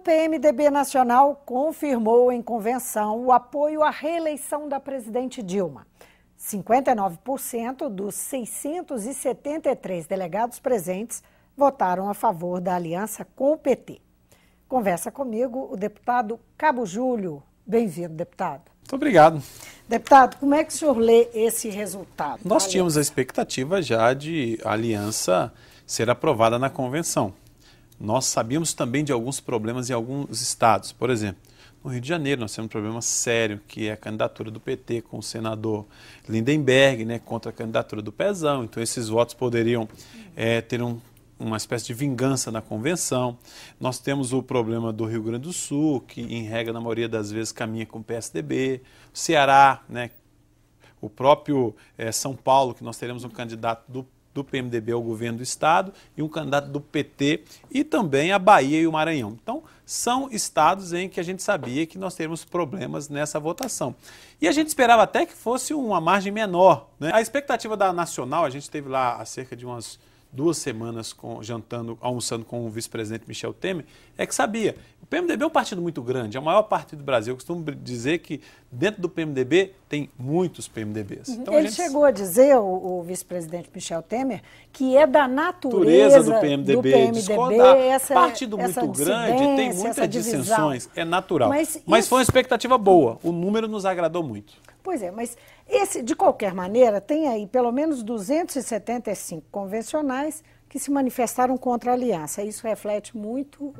PMDB Nacional confirmou em convenção o apoio à reeleição da presidente Dilma. 59% dos 673 delegados presentes votaram a favor da aliança com o PT. Conversa comigo o deputado Cabo Júlio. Bem-vindo, deputado. Muito obrigado. Deputado, como é que o senhor lê esse resultado? Nós tínhamos a expectativa já de a aliança ser aprovada na convenção. Nós sabíamos também de alguns problemas em alguns estados. Por exemplo, no Rio de Janeiro nós temos um problema sério, que é a candidatura do PT com o senador Lindenberg, né, contra a candidatura do Pezão. Então esses votos poderiam ter uma espécie de vingança na convenção. Nós temos o problema do Rio Grande do Sul, que em regra, na maioria das vezes, caminha com o PSDB. O Ceará, né, o próprio São Paulo, que nós teremos um candidato do PMDB ao governo do estado e um candidato do PT, e também a Bahia e o Maranhão. Então, são estados em que a gente sabia que nós teríamos problemas nessa votação. E a gente esperava até que fosse uma margem menor, né? A expectativa da Nacional, a gente esteve lá há cerca de umas 2 semanas almoçando com o vice-presidente Michel Temer, é que sabia. O PMDB é um partido muito grande, é o maior partido do Brasil. Eu costumo dizer que dentro do PMDB tem muitos PMDBs. Então, ele chegou a dizer, o vice-presidente Michel Temer, que é da natureza do PMDB essa partido muito grande, tem muitas dissensões, é natural. Mas foi uma expectativa boa, o número nos agradou muito. Pois é, mas de qualquer maneira, tem aí pelo menos 275 convencionais que se manifestaram contra a aliança. Isso reflete muito,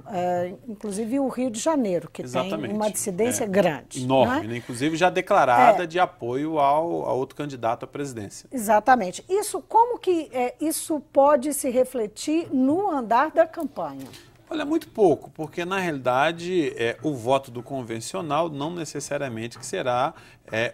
inclusive, o Rio de Janeiro, que tem uma dissidência grande. Enorme, né? Inclusive já declarada de apoio a outro candidato à presidência. Exatamente. Como que isso pode se refletir no andar da campanha? Olha, muito pouco, porque na realidade o voto do convencional não necessariamente que será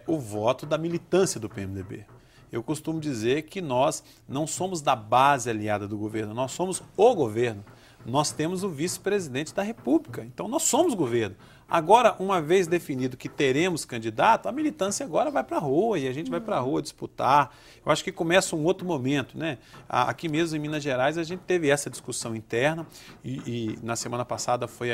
o voto da militância do PMDB. Eu costumo dizer que nós não somos da base aliada do governo, nós somos o governo. Nós temos o vice-presidente da República, então nós somos governo. Agora, uma vez definido que teremos candidato, a militância agora vai para a rua e a gente vai para a rua disputar. Eu acho que começa um outro momento, né? Aqui mesmo em Minas Gerais a gente teve essa discussão interna e na semana passada foi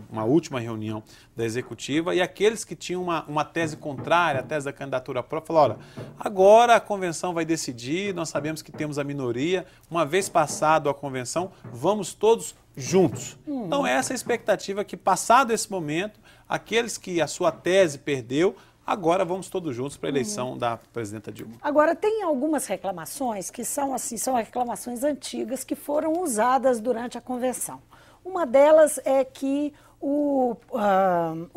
uma última reunião da executiva, e aqueles que tinham uma tese contrária, a tese da candidatura própria, falaram: olha, agora a convenção vai decidir, nós sabemos que temos a minoria, uma vez passado a convenção, vamos todos juntos. Então essa é a expectativa, que passado esse momento, aqueles que a sua tese perdeu, agora vamos todos juntos para a eleição da presidenta Dilma. Agora, tem algumas reclamações que são reclamações antigas que foram usadas durante a convenção. Uma delas é que o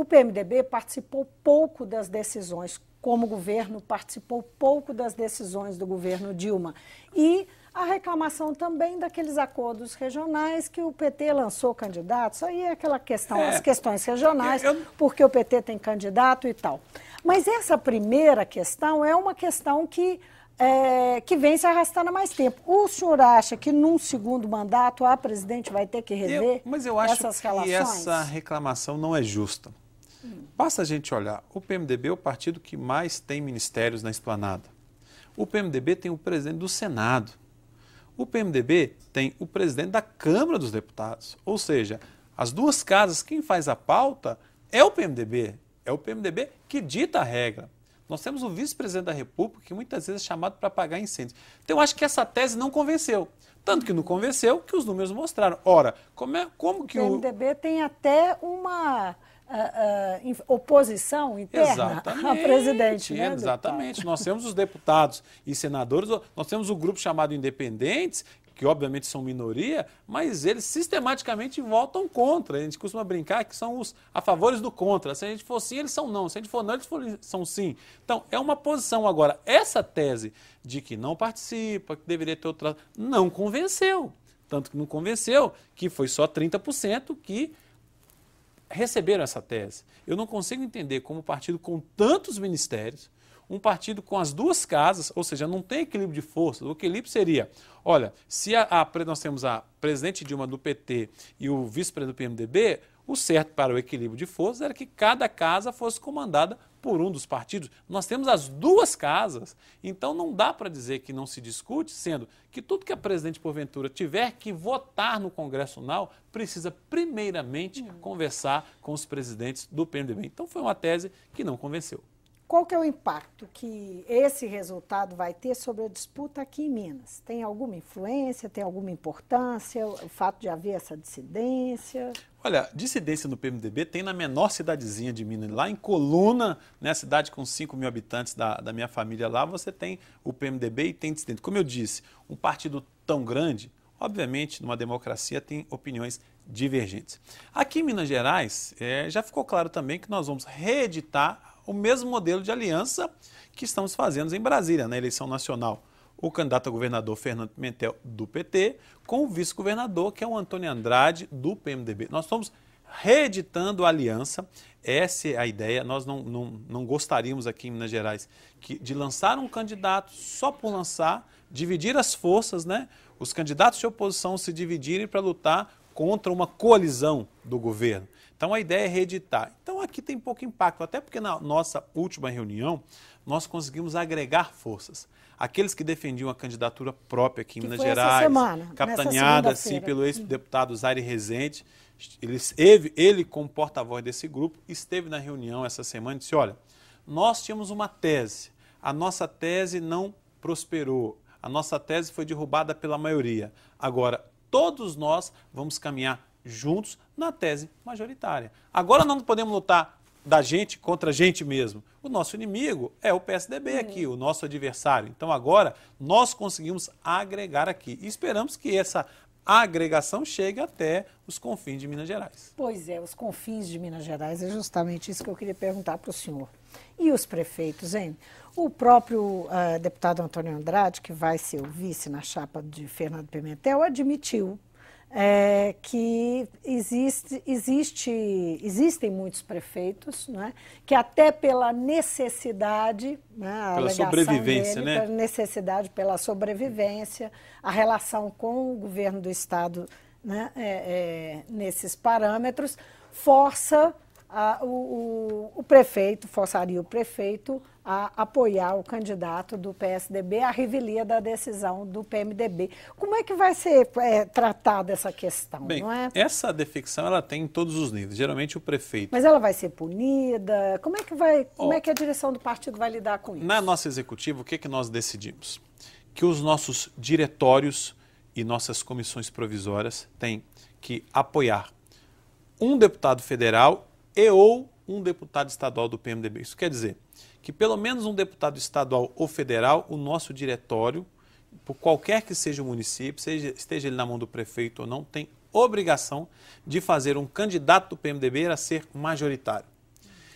PMDB participou pouco das decisões, como governo, participou pouco das decisões do governo Dilma. E a reclamação também daqueles acordos regionais que o PT lançou candidatos, aí é aquela questão, as questões regionais, porque o PT tem candidato e tal. Mas essa primeira questão é uma questão que vem se arrastando há mais tempo. O senhor acha que num segundo mandato a presidente vai ter que rever essas relações? Mas eu acho que essa reclamação não é justa. Basta a gente olhar, o PMDB é o partido que mais tem ministérios na esplanada. O PMDB tem o presidente do Senado. O PMDB tem o presidente da Câmara dos Deputados. Ou seja, as duas casas, quem faz a pauta é o PMDB. É o PMDB que dita a regra. Nós temos o vice-presidente da República, que muitas vezes é chamado para apagar incêndios. Então eu acho que essa tese não convenceu. Tanto que não convenceu que os números mostraram. Ora, como que o PMDB tem até uma oposição interna à presidente, né, exatamente. Nós temos os deputados e senadores, nós temos o grupo chamado Independentes, que obviamente são minoria, mas eles sistematicamente votam contra. A gente costuma brincar que são os a favores do contra. Se a gente for sim, eles são não. Se a gente for não, eles são sim. Então, é uma posição. Agora, essa tese de que não participa, que deveria ter outra, não convenceu. Tanto que não convenceu que foi só 30% que receberam essa tese. Eu não consigo entender como um partido com tantos ministérios, um partido com as duas casas, ou seja, não tem equilíbrio de forças. O equilíbrio seria, olha, se nós temos a presidente Dilma do PT e o vice-presidente do PMDB, o certo para o equilíbrio de forças era que cada casa fosse comandada por um dos partidos, nós temos as duas casas, então não dá para dizer que não se discute, sendo que tudo que a presidente, porventura, tiver que votar no Congresso Nacional, precisa primeiramente conversar com os presidentes do PMDB. Então foi uma tese que não convenceu. Qual que é o impacto que esse resultado vai ter sobre a disputa aqui em Minas? Tem alguma influência, tem alguma importância, o fato de haver essa dissidência? Olha, dissidência no PMDB tem na menor cidadezinha de Minas, lá em Coluna, né, cidade com 5 mil habitantes da minha família lá, você tem o PMDB e tem dissidência. Como eu disse, um partido tão grande, obviamente, numa democracia tem opiniões divergentes. Aqui em Minas Gerais, já ficou claro também que nós vamos reeditar o mesmo modelo de aliança que estamos fazendo em Brasília, na eleição nacional. O candidato a governador Fernando Pimentel, do PT, com o vice-governador, que é o Antônio Andrade, do PMDB. Nós estamos reeditando a aliança, essa é a ideia. Nós não gostaríamos aqui em Minas Gerais de lançar um candidato só por lançar, dividir as forças, né? Os candidatos de oposição se dividirem para lutar contra uma coalizão do governo. Então a ideia é reeditar. Então aqui tem pouco impacto, até porque na nossa última reunião nós conseguimos agregar forças. Aqueles que defendiam a candidatura própria aqui em Minas Gerais, capitaneada assim, pelo ex-deputado Zaire Rezende, ele como porta-voz desse grupo, esteve na reunião essa semana e disse, olha, nós tínhamos uma tese, a nossa tese não prosperou, a nossa tese foi derrubada pela maioria. Agora, todos nós vamos caminhar juntos na tese majoritária. Agora nós não podemos lutar da gente contra a gente mesmo. O nosso inimigo é o PSDB aqui, o nosso adversário. Então agora nós conseguimos agregar aqui. E esperamos que essa agregação chegue até os confins de Minas Gerais. Pois é, os confins de Minas Gerais é justamente isso que eu queria perguntar para o senhor. E os prefeitos, hein? O próprio deputado Antônio Andrade, que vai ser o vice na chapa de Fernando Pimentel, admitiu que existem muitos prefeitos, né, que até pela necessidade, né, pela sobrevivência, dele, né? pela necessidade, pela sobrevivência, a relação com o governo do estado, né, nesses parâmetros, forçaria o prefeito a apoiar o candidato do PSDB à revelia da decisão do PMDB. Como é que vai ser tratada essa questão? Bem, não é? Essa defecção ela tem em todos os níveis. Geralmente o prefeito... Mas ela vai ser punida? Como é que a direção do partido vai lidar com isso? Na nossa executiva, o que nós decidimos? Que os nossos diretórios e nossas comissões provisórias têm que apoiar um deputado federal ou um deputado estadual do PMDB. Isso quer dizer que pelo menos um deputado estadual ou federal, o nosso diretório, por qualquer que seja o município, esteja ele na mão do prefeito ou não, tem obrigação de fazer um candidato do PMDB a ser majoritário.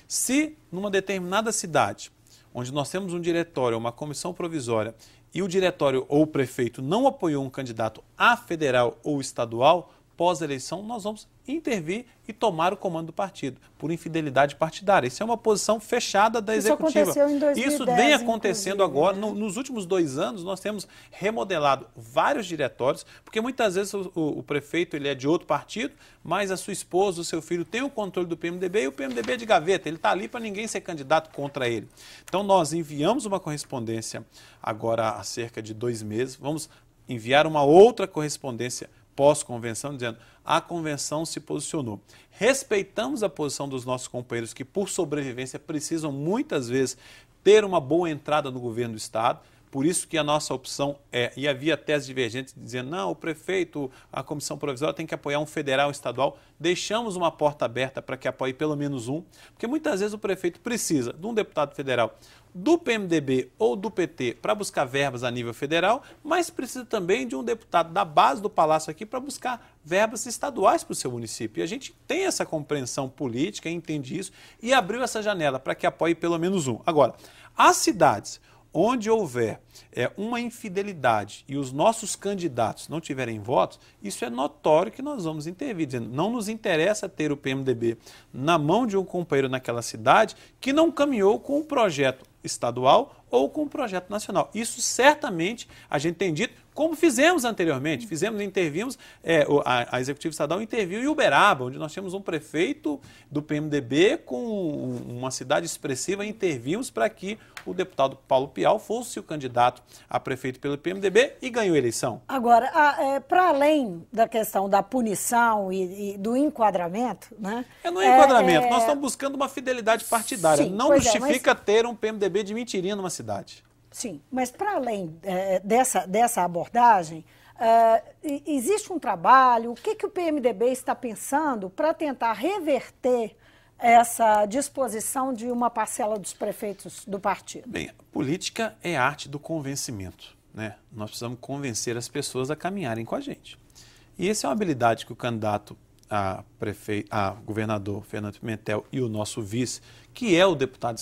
Se numa determinada cidade, onde nós temos um diretório, uma comissão provisória, e o diretório ou o prefeito não apoiou um candidato a federal ou estadual, pós-eleição, nós vamos intervir e tomar o comando do partido, por infidelidade partidária. Isso é uma posição fechada da executiva. Isso aconteceu em 2010, isso vem acontecendo agora. Né? Nos últimos 2 anos, nós temos remodelado vários diretórios, porque muitas vezes o prefeito ele é de outro partido, mas a sua esposa, o seu filho tem o controle do PMDB e o PMDB é de gaveta. Ele está ali para ninguém ser candidato contra ele. Então, nós enviamos uma correspondência agora há cerca de 2 meses. Vamos enviar uma outra correspondência pós-convenção, dizendo a convenção se posicionou. Respeitamos a posição dos nossos companheiros que, por sobrevivência, precisam muitas vezes ter uma boa entrada no governo do Estado. Por isso que a nossa opção e havia tese divergente dizendo, não, o prefeito, a comissão provisória tem que apoiar um federal, um estadual. Deixamos uma porta aberta para que apoie pelo menos um, porque muitas vezes o prefeito precisa de um deputado federal do PMDB ou do PT para buscar verbas a nível federal, mas precisa também de um deputado da base do Palácio aqui para buscar verbas estaduais para o seu município. E a gente tem essa compreensão política, entende isso, e abriu essa janela para que apoie pelo menos um. Agora, as cidades onde houver uma infidelidade e os nossos candidatos não tiverem votos, isso é notório que nós vamos intervir, dizendo não nos interessa ter o PMDB na mão de um companheiro naquela cidade que não caminhou com o projeto estadual ou com um projeto nacional. Isso certamente a gente tem dito, como fizemos anteriormente, intervimos, a Executiva Estadual interviu em Uberaba, onde nós tínhamos um prefeito do PMDB com uma cidade expressiva, intervimos para que o deputado Paulo Pial fosse o candidato a prefeito pelo PMDB e ganhou a eleição. Agora, para além da questão da punição e do enquadramento, né? No enquadramento, nós estamos buscando uma fidelidade partidária. Sim, não justifica ter um PMDB de mentirinha numa cidade. Sim, mas para além dessa abordagem, existe um trabalho, o que o PMDB está pensando para tentar reverter essa disposição de uma parcela dos prefeitos do partido? Bem, política é a arte do convencimento, né? Nós precisamos convencer as pessoas a caminharem com a gente. E essa é uma habilidade que o candidato a governador Fernando Pimentel e o nosso vice, que é o deputado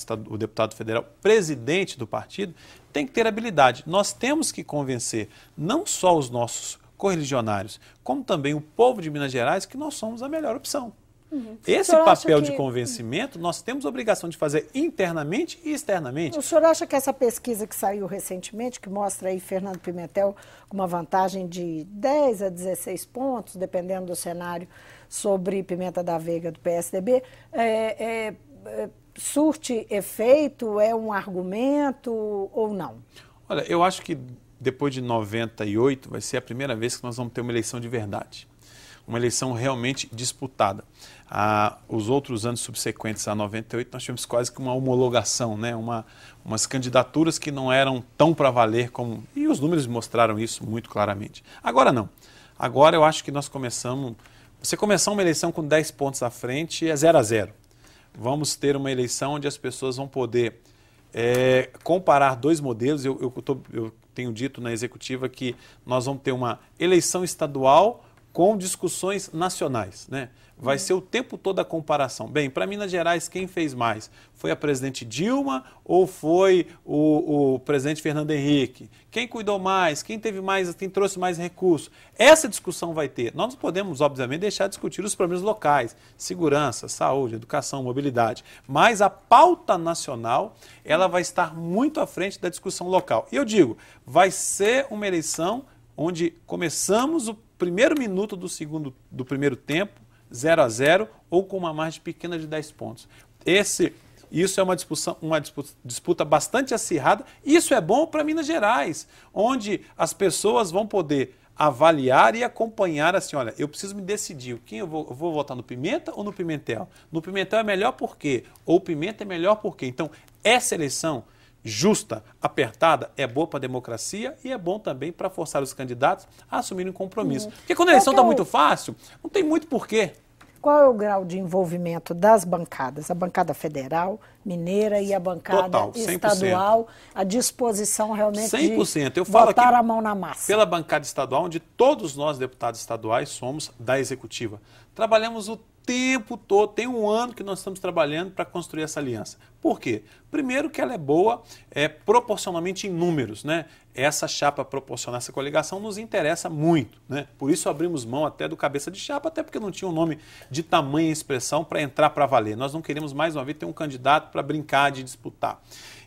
federal, presidente do partido, tem que ter habilidade. Nós temos que convencer não só os nossos correligionários, como também o povo de Minas Gerais que nós somos a melhor opção. Esse papel de convencimento nós temos a obrigação de fazer internamente e externamente. O senhor acha que essa pesquisa que saiu recentemente, que mostra aí Fernando Pimentel com uma vantagem de 10 a 16 pontos, dependendo do cenário, sobre Pimenta da Veiga do PSDB, surte efeito, é um argumento ou não? Olha, eu acho que depois de 98 vai ser a primeira vez que nós vamos ter uma eleição de verdade. Uma eleição realmente disputada. Os outros anos subsequentes a 98, nós tivemos quase que uma homologação, né? Umas candidaturas que não eram tão para valer como... E os números mostraram isso muito claramente. Agora não. Agora eu acho que nós começamos... Você começar uma eleição com 10 pontos à frente é 0 a 0. Vamos ter uma eleição onde as pessoas vão poder comparar dois modelos. Eu tenho dito na executiva que nós vamos ter uma eleição estadual com discussões nacionais, né? Vai ser o tempo todo a comparação. Bem, para Minas Gerais, quem fez mais? Foi a presidente Dilma ou foi o presidente Fernando Henrique? Quem cuidou mais? Quem teve mais? Quem trouxe mais recursos? Essa discussão vai ter. Nós não podemos, obviamente, deixar de discutir os problemas locais, segurança, saúde, educação, mobilidade. Mas a pauta nacional, ela vai estar muito à frente da discussão local. E eu digo, vai ser uma eleição onde começamos o primeiro minuto do primeiro tempo, 0 a 0 ou com uma margem pequena de 10 pontos. Isso é uma disputa bastante acirrada. Isso é bom para Minas Gerais, onde as pessoas vão poder avaliar e acompanhar assim, olha, eu preciso me decidir, quem eu vou votar no Pimenta ou no Pimentel? No Pimentel é melhor por quê? Ou o Pimenta é melhor por quê? Então, essa eleição justa, apertada, é boa para a democracia e é bom também para forçar os candidatos a assumirem um compromisso. Porque quando a eleição está muito fácil, não tem muito porquê. Qual é o grau de envolvimento das bancadas, a bancada federal, mineira e a bancada Total, estadual, a disposição realmente 100%. de botar a mão na massa? Pela bancada estadual, onde todos nós, deputados estaduais, somos da executiva. Trabalhamos o tempo todo, tem um ano que nós estamos trabalhando para construir essa aliança. Por quê? Primeiro que ela é boa proporcionalmente em números, né? Essa chapa proporcional, essa coligação nos interessa muito, né? Por isso abrimos mão até do cabeça de chapa, até porque não tinha um nome de tamanha expressão para entrar para valer. Nós não queremos mais uma vez ter um candidato para brincar de disputar.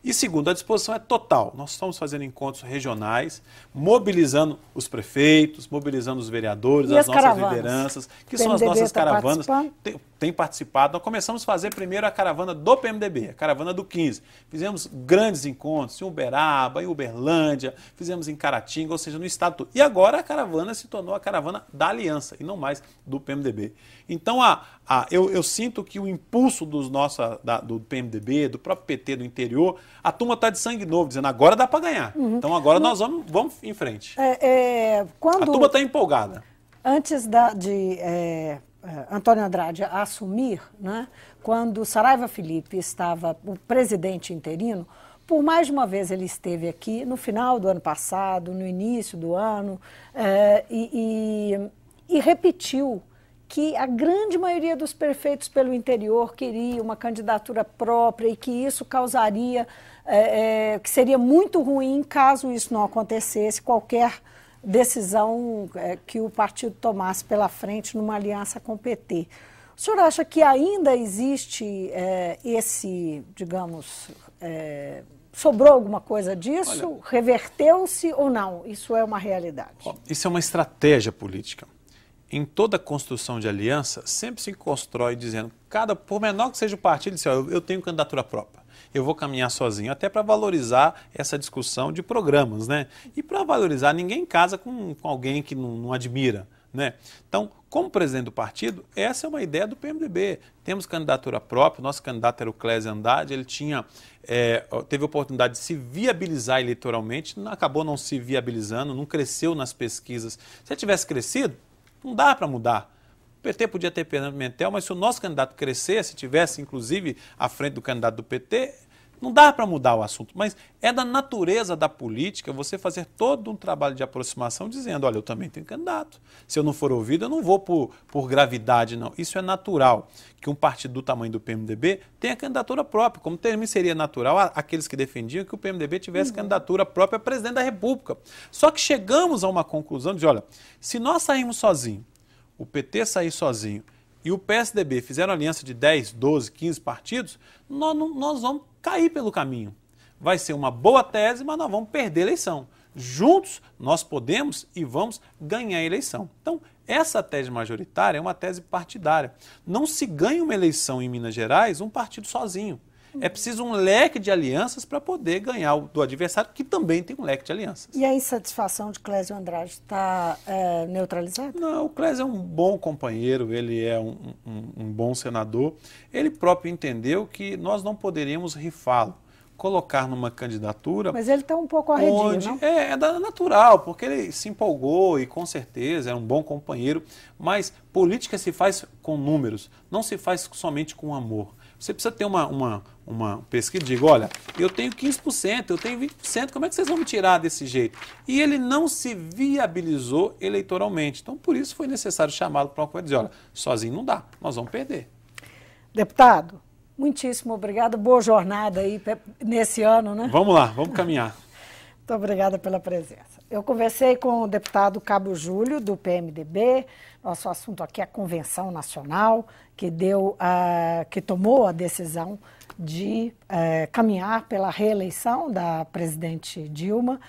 E segundo, a disposição é total. Nós estamos fazendo encontros regionais, mobilizando os prefeitos, mobilizando os vereadores, as nossas lideranças, que são as nossas caravanas. Tem participado. Nós começamos a fazer primeiro a caravana do PMDB, a caravana do 15. Fizemos grandes encontros em Uberaba, em Uberlândia, fizemos em Caratinga, ou seja, no estado todo. E agora a caravana se tornou a caravana da Aliança, e não mais do PMDB. Então, eu sinto que o impulso do PMDB, do próprio PT do interior, a turma está de sangue novo, dizendo agora dá para ganhar. Então agora nós vamos em frente. A turma está empolgada. Antes de Antônio Andrade assumir, né, quando Saraiva Felipe estava o presidente interino, por mais de uma vez ele esteve aqui, no final do ano passado, no início do ano, e repetiu que a grande maioria dos prefeitos pelo interior queria uma candidatura própria e que isso causaria, que seria muito ruim caso isso não acontecesse, qualquer decisão que o partido tomasse pela frente numa aliança com o PT. O senhor acha que ainda existe esse, digamos, Sobrou alguma coisa disso? Olha, reverteu-se ou não? Isso é uma realidade. Isso é uma estratégia política. Em toda construção de aliança, sempre se constrói dizendo, por menor que seja o partido, diz, eu tenho candidatura própria, eu vou caminhar sozinho, até para valorizar essa discussão de programas, né? E para valorizar, ninguém casa com alguém que não admira, né? Então, como presidente do partido, essa é uma ideia do PMDB. Temos candidatura própria, nosso candidato era o Clésio Andrade, ele teve a oportunidade de se viabilizar eleitoralmente, acabou não se viabilizando, não cresceu nas pesquisas. Se ele tivesse crescido, não dá para mudar. O PT podia ter Fernando Pimentel, mas se o nosso candidato crescesse, tivesse inclusive à frente do candidato do PT, não dá para mudar o assunto. Mas é da natureza da política você fazer todo um trabalho de aproximação dizendo, olha, eu também tenho candidato. Se eu não for ouvido, eu não vou por gravidade, não. Isso é natural, que um partido do tamanho do PMDB tenha candidatura própria, como também seria natural aqueles que defendiam que o PMDB tivesse candidatura própria a presidente da República. Só que chegamos a uma conclusão de, olha, se nós sairmos sozinhos, o PT sair sozinho e o PSDB fizeram aliança de 10, 12, 15 partidos, nós vamos cair pelo caminho. Vai ser uma boa tese, mas nós vamos perder a eleição. Juntos, nós podemos e vamos ganhar a eleição. Então, essa tese majoritária é uma tese partidária. Não se ganha uma eleição em Minas Gerais um partido sozinho. É preciso um leque de alianças para poder ganhar do adversário, que também tem um leque de alianças. E a insatisfação de Clésio Andrade está neutralizada? Não, o Clésio é um bom companheiro, ele é um bom senador. Ele próprio entendeu que nós não poderíamos rifá-lo, colocar numa candidatura... Mas ele está um pouco arredio, não? É natural, porque ele se empolgou e com certeza é um bom companheiro, mas política se faz com números, não se faz somente com amor. Você precisa ter uma pesquisa e diga, olha, eu tenho 15%, eu tenho 20%, como é que vocês vão me tirar desse jeito? E ele não se viabilizou eleitoralmente. Então, por isso foi necessário chamá-lo para uma coisa e dizer, olha, sozinho não dá, nós vamos perder. Deputado, muitíssimo obrigada, boa jornada aí nesse ano, né? Vamos lá, vamos caminhar. Muito obrigada pela presença. Eu conversei com o deputado Cabo Júlio, do PMDB. Nosso assunto aqui é a Convenção Nacional, que tomou a decisão de caminhar pela reeleição da presidente Dilma,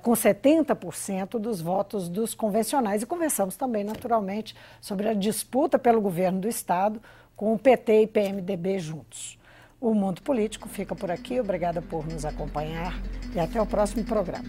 com 70% dos votos dos convencionais. E conversamos também, naturalmente, sobre a disputa pelo governo do Estado com o PT e PMDB juntos. O Mundo Político fica por aqui. Obrigada por nos acompanhar e até o próximo programa.